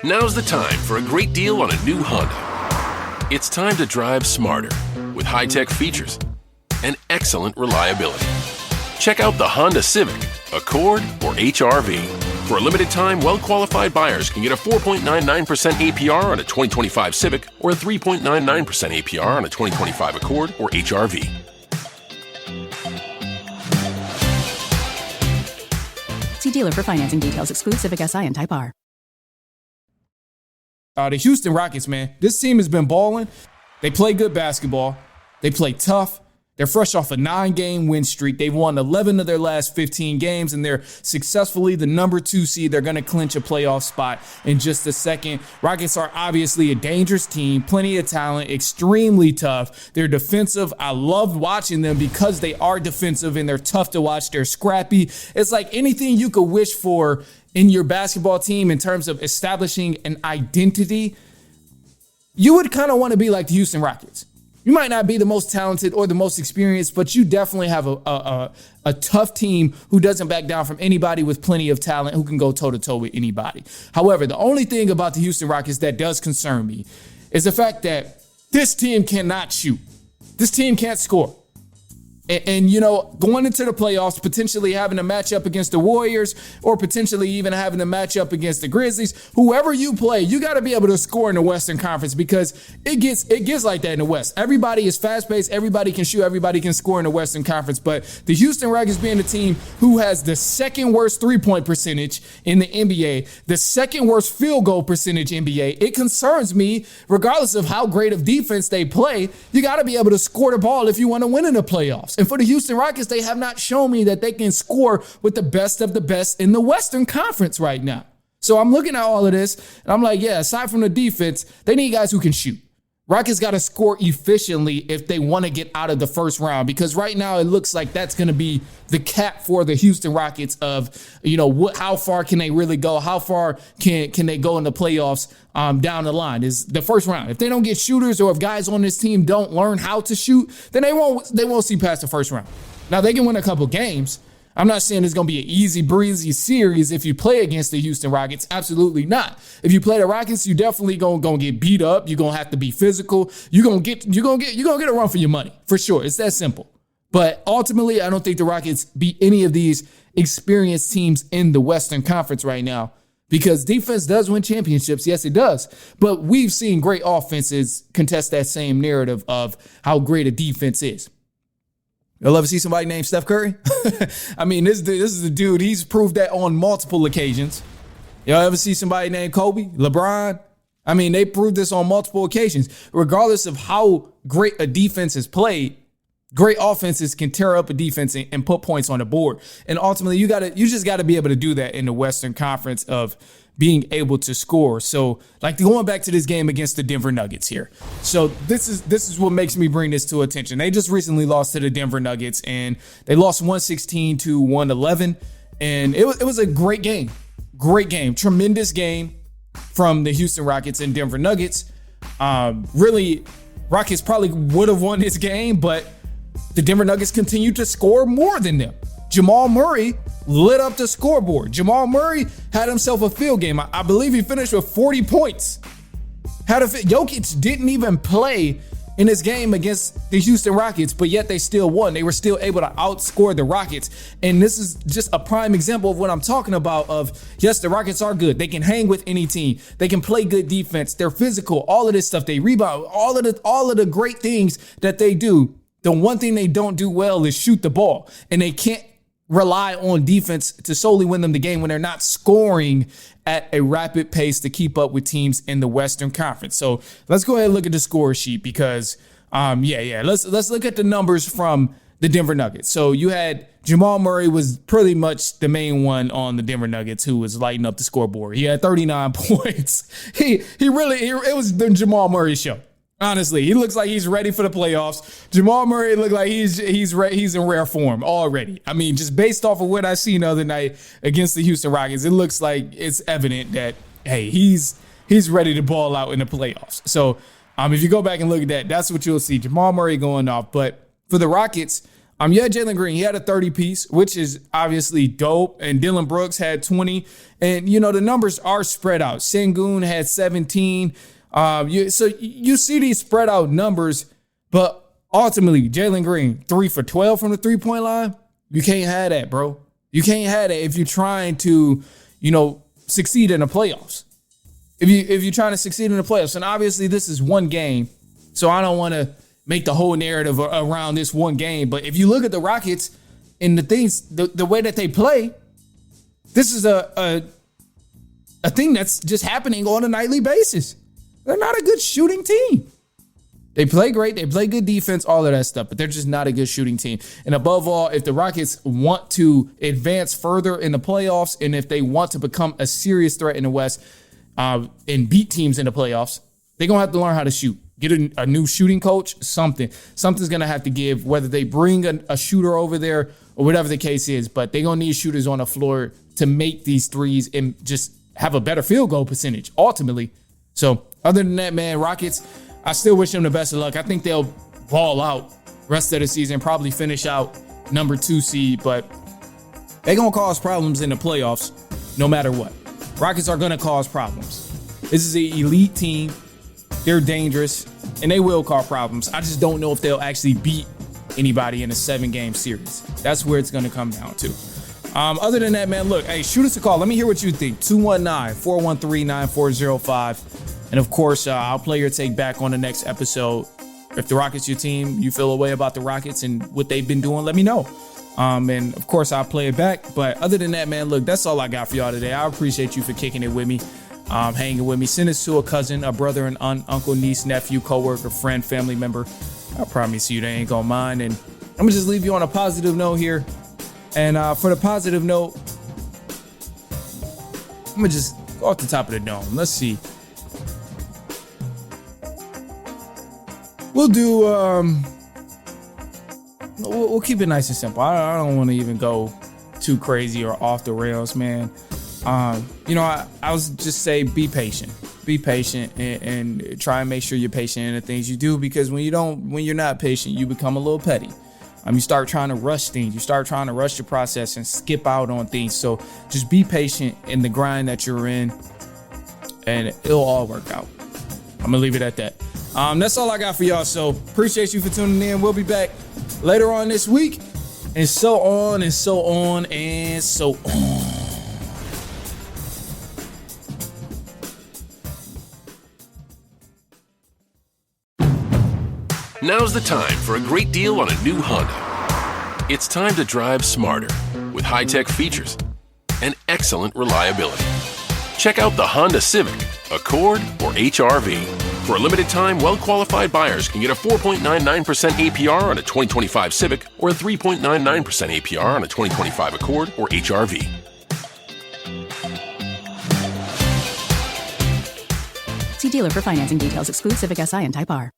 Now's the time for a great deal on a new Honda. It's time to drive smarter with high-tech features and excellent reliability. Check out the Honda Civic, Accord, or HR-V. For a limited time, well-qualified buyers can get a 4.99% APR on a 2025 Civic or a 3.99% APR on a 2025 Accord or HR-V. See dealer for financing details. Exclude Civic Si and Type R. The Houston Rockets, man, this team has been balling. They play good basketball. They play tough. They're fresh off a 9-game win streak. They've won 11 of their last 15 games, and they're successfully the number 2 seed. They're going to clinch a playoff spot in just a second. Rockets are obviously a dangerous team, plenty of talent, extremely tough. They're defensive. I love watching them because they are defensive and they're tough to watch. They're scrappy. It's like anything you could wish for in your basketball team in terms of establishing an identity. You would kind of want to be like the Houston Rockets. You might not be the most talented or the most experienced, but you definitely have a tough team who doesn't back down from anybody with plenty of talent who can go toe-to-toe with anybody. However, the only thing about the Houston Rockets that does concern me is the fact that this team cannot shoot. This team can't score. And, you know, going into the playoffs, potentially having a matchup against the Warriors or potentially even having a matchup against the Grizzlies, whoever you play, you got to be able to score in the Western Conference because it gets like that in the West. Everybody is fast-paced. Everybody can shoot. Everybody can score in the Western Conference. But the Houston Rockets being the team who has the second worst three-point percentage in the NBA, the second worst field goal percentage in NBA, it concerns me regardless of how great of defense they play. You got to be able to score the ball if you want to win in the playoffs. And for the Houston Rockets, they have not shown me that they can score with the best of the best in the Western Conference right now. So I'm looking at all of this, and I'm like, yeah, aside from the defense, they need guys who can shoot. Rockets got to score efficiently if they want to get out of the first round, because right now it looks like that's going to be the cap for the Houston Rockets of, you know, how far can they really go? How far can they go in the playoffs down the line is the first round. If they don't get shooters or if guys on this team don't learn how to shoot, then they won't see past the first round. Now, they can win a couple games. I'm not saying it's going to be an easy breezy series if you play against the Houston Rockets. Absolutely not. If you play the Rockets, you definitely going to get beat up. You're going to have to be physical. You're going to get a run for your money for sure. It's that simple. But ultimately, I don't think the Rockets beat any of these experienced teams in the Western Conference right now because defense does win championships. Yes, it does. But we've seen great offenses contest that same narrative of how great a defense is. You'll ever see somebody named Steph Curry? I mean, this is a dude. He's proved that on multiple occasions. Y'all ever see somebody named Kobe, LeBron? I mean, they proved this on multiple occasions. Regardless of how great a defense is played, great offenses can tear up a defense and put points on the board. And ultimately, you just got to be able to do that in the Western Conference of being able to score. So, like going back to this game against the Denver Nuggets here. So this is what makes me bring this to attention. They just recently lost to the Denver Nuggets, and they lost 116 to 111. And it was a great game. Great game. Tremendous game from the Houston Rockets and Denver Nuggets. Really, Rockets probably would have won this game, but the Denver Nuggets continued to score more than them. Jamal Murray lit up the scoreboard. Jamal Murray had himself a field game. I believe he finished with 40 points. Jokic didn't even play in this game against the Houston Rockets, but yet they still won. They were still able to outscore the Rockets. And this is just a prime example of what I'm talking about of, yes, the Rockets are good. They can hang with any team. They can play good defense. They're physical. All of this stuff. They rebound. All of the great things that they do. The one thing they don't do well is shoot the ball. And they can't rely on defense to solely win them the game when they're not scoring at a rapid pace to keep up with teams in the Western Conference. So let's go ahead and look at the score sheet because, let's look at the numbers from the Denver Nuggets. So you had Jamal Murray was pretty much the main one on the Denver Nuggets who was lighting up the scoreboard. He had 39 points. It was the Jamal Murray show. Honestly, he looks like he's ready for the playoffs. Jamal Murray looked like he's in rare form already. I mean, just based off of what I seen the other night against the Houston Rockets, it looks like it's evident that, hey, he's ready to ball out in the playoffs. So if you go back and look at that, that's what you'll see. Jamal Murray going off. But for the Rockets, Yeah, Jalen Green, he had a 30-piece, which is obviously dope. And Dylan Brooks had 20. And, the numbers are spread out. Sengun had 17. So you see these spread out numbers, but ultimately, Jalen Green, 3 for 12 from the three-point line. You can't have that, bro. You can't have that if you're trying to, succeed in the playoffs. If you're trying to succeed in the playoffs. And obviously, this is one game, so I don't want to make the whole narrative around this one game. But if you look at the Rockets and the way that they play, this is a thing that's just happening on a nightly basis. They're not a good shooting team. They play great. They play good defense, all of that stuff, but they're just not a good shooting team. And above all, if the Rockets want to advance further in the playoffs, and if they want to become a serious threat in the West and beat teams in the playoffs, they're going to have to learn how to shoot. Get a new shooting coach, something's going to have to give, whether they bring a shooter over there or whatever the case is. But they're going to need shooters on the floor to make these threes and just have a better field goal percentage, ultimately. So other than that, man, Rockets, I still wish them the best of luck. I think they'll ball out rest of the season, probably finish out number 2 seed. But they're going to cause problems in the playoffs no matter what. Rockets are going to cause problems. This is an elite team. They're dangerous, and they will cause problems. I just don't know if they'll actually beat anybody in a 7-game series. That's where it's going to come down to. Other than that, man, look, hey, shoot us a call. Let me hear what you think. 219-413-9405. And, of course, I'll play your take back on the next episode. If the Rockets your team, you feel a way about the Rockets and what they've been doing, let me know. And, of course, I'll play it back. But other than that, man, look, that's all I got for y'all today. I appreciate you for kicking it with me. Hanging with me. Send this to a cousin, a brother, an aunt, uncle, niece, nephew, coworker, friend, family member. I promise you they ain't gonna mind. And I'm gonna just leave you on a positive note here. And for the positive note, I'm gonna just go off the top of the dome. Let's see. We'll do. We'll keep it nice and simple. I don't want to even go too crazy or off the rails, man. I was just say be patient and try and make sure you're patient in the things you do, because when you're not patient, you become a little petty. You start trying to rush things. You start trying to rush your process and skip out on things. So just be patient in the grind that you're in, and it'll all work out. I'm gonna leave it at that. That's all I got for y'all. So appreciate you for tuning in. We'll be back later on this week, and so on and so on and so on. Now's the time for a great deal on a new Honda. It's time to drive smarter with high-tech features and excellent reliability. Check out the Honda Civic, Accord, or HR-V. For a limited time, well-qualified buyers can get a 4.99% APR on a 2025 Civic or a 3.99% APR on a 2025 Accord or HR-V. See dealer for financing details. Exclude Civic SI and Type R.